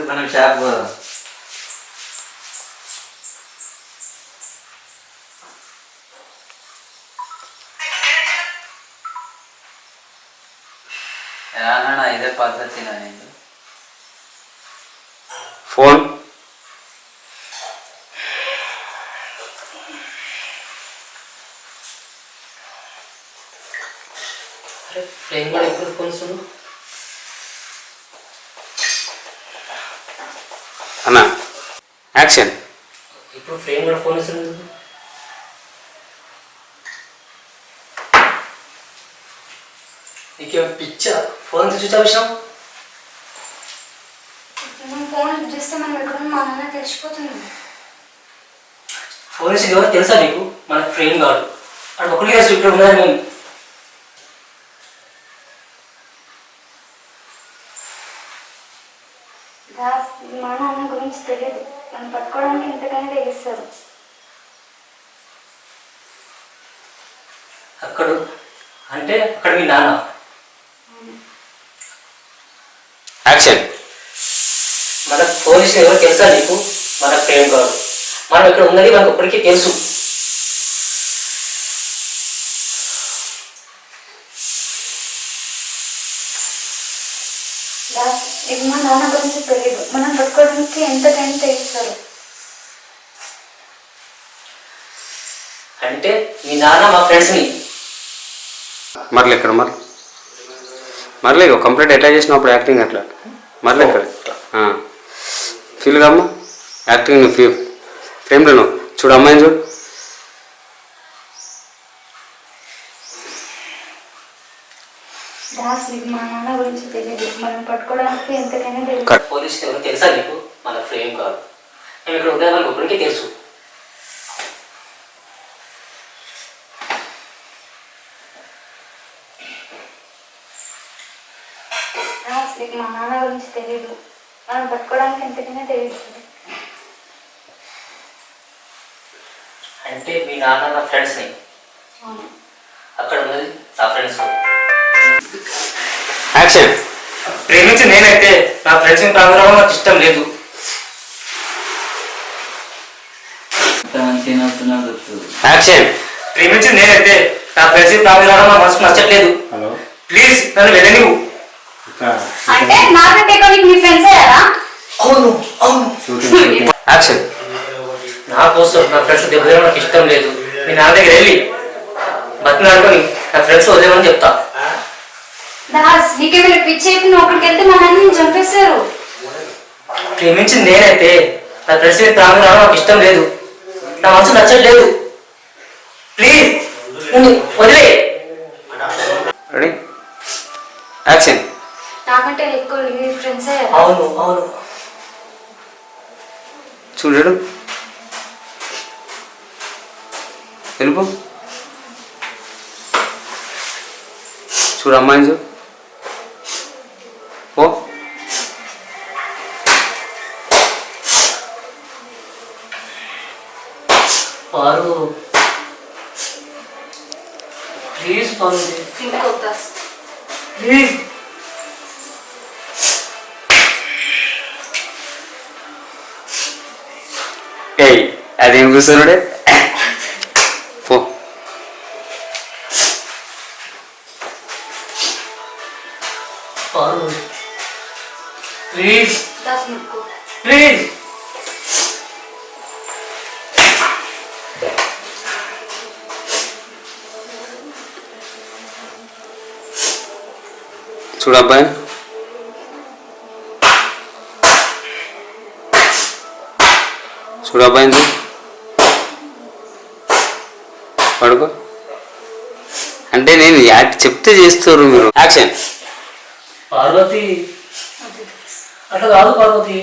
మనం షాప్ ఏమన్నా ఇదే పద్ధతి నేను ఫోన్ ఫ్రేమ్ కూడా ఎప్పుడు ఫోన్స్ అన్నా యాక్షన్. ఇప్పుడు ఫ్రేమ్ కూడా ఫోన్ వస్తుంది. నీకేం పిచ్చా? ఫోన్ చూసా విషయం ఫోన్ చూస్తే మనం ఎక్కడ మా నాన్న తెలిసిపోతుంది. ఫోన్ వేసి ఎవరో తెలుసా నీకు? మన ఫ్రెండ్ కాదు అక్కడ ఒకరికి వేసి ఇక్కడ ఉన్నదా నేను మా నాన్న గురించి తెలియదు, నన్ను పట్టుకోవడానికి ఎంతకైనా తెగిస్తారు. అక్కడ అంటే అక్కడ మీ నాన్న. యాక్షన్. మన ఫోన్ వేసి ఎవరో తెలుసా నీకు? మన ఫ్రెండ్ కాదు. మనం ఇక్కడ ఉన్నది మనకు ఒక్కడికి తెలుసు. మా నాన్న గురించి తెలియదు, మనం పట్టుకోవడానికి ఎంతకైనా తెగిస్తారు. అంటే మీ నాన్న మా ఫ్రెండ్స్ని మరలే ఇక్కడ మరలే కంప్లీట్ ఎట్లా చేసినప్పుడు యాక్టింగ్ అట్లా మరలే ఇక్కడ ఫీల్ కామ్మా యాక్టింగ్ నువ్వు ఫ్రేమ్లో నువ్వు చూడు అమ్మాయిని చూడు. మా నాన్న గురించి తెలియదు, మనం పట్టుకోవడానికి ఎంతకైనా తెలియదు. పోలీస్ ఎవరు తెలుసా నీకు? మన ఫ్రేమ్ కాదు. మేము ఇక్కడ ఉద్యోగానికి ఒక్కడికే తెలుసు. మా నాన్న గురించి తెలియదు, మనం పట్టుకోవడానికి ఎంతకైనా తెలుస్తుంది. అంటే మీ నాన్న నా ఫ్రెండ్స్ని, అక్కడ ఉన్నది నా ఫ్రెండ్స్. యాక్షన్. ప్రేమించి నేనైతే నా ఫ్రెండ్స్ని ప్రాంగణం నాకు ఇష్టం లేదు. యాక్షన్. ప్రేమించి నేనైతే నా ఫ్రెండ్స్ని ప్రాంగణం నా మనసు నచ్చట్లేదు. ప్లీజ్ నన్ను వెళ్ళనివ్వు. అంటే నాకంటే నీకు మీ ఫ్రెండ్స్ అయ్యారా? అవును అవును. యాక్షన్. నా కోసం నా ఫ్రెండ్స్ దెబ్బతిన నాకు ఇష్టం లేదు. మీ నాన్న దగ్గర వెళ్ళి బతినాడుకొని నా ఫ్రెండ్స్ వదిలేమని చెప్తా. దాస్ నీకేమైనా పిచ్చి నువ్వు అక్కడికి వెళ్తే మా నాన్న చంపేస్తారు. ప్రేమించింది నేనైతే నా ఫ్రెండ్స్ ప్రాంగణం రావడం నాకు ఇష్టం లేదు. నా మనసు నచ్చట్లేదు. ప్లీజ్ నన్ను వదిలే. Ready action. నాకంటే ఎక్కువ మీ ఫ్రెండ్స్ అయ్యారా? అవును అవును. చూడడు వెళ్ళిపో చూడు అమ్మాయిని చూడు పో. పారు ప్లీజ్ పారు ప్లీజ్. ఏయ్ అదేం కూర్చోనుడే పో. పారు ప్లీజ్ దాస్ ముక్కు ప్లీజ్. చూడు అబ్బాయి చూడు అబ్బాయిని చూడు పడుకో. అంటే నేను చెప్తే చేస్తారు మీరు. యాక్షన్. పార్వతి అట్లా కాదు పార్వతి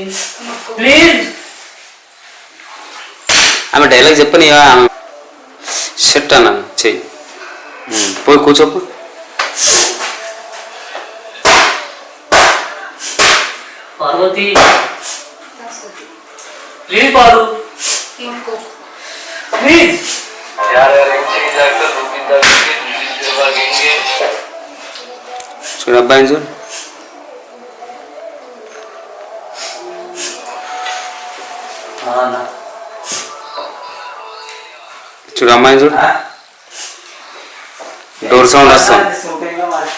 ప్లీజ్. ఆమె డైలాగ్ చెప్పని షర్ట్ అన్న చెయ్యి పోయి కూర్చోపు. Parvati please Paru please. చూడు అబ్బాయిని చూడు చూడు అమ్మాయిని చూడు. డోర్ సౌండ్ వస్తుంది.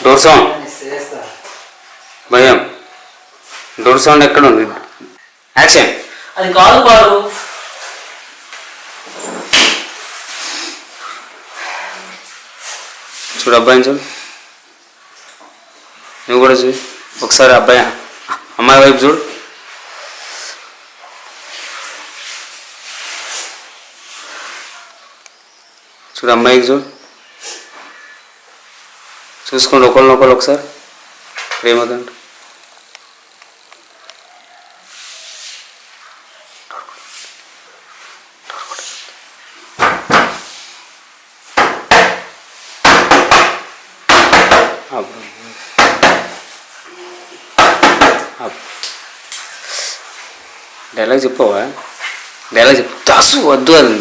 డోర్ సౌండ్ భయం. డోర్ సౌండ్ ఎక్కడ ఉంది? యాక్షన్. అది కాదు పాడు. చూడు అబ్బాయిని చూడు. నువ్వు కూడా చూడు ఒకసారి. అమ్మాయి వైపు చూడు. చూడు అమ్మాయికి చూడు. చూసుకోండి ఒకళ్ళనొకళ్ళు ఒకసారి ప్రేమదంట. డైలాగ్ చెప్పవా? డైలాగ్ చెప్పు. దాసు వద్దు అది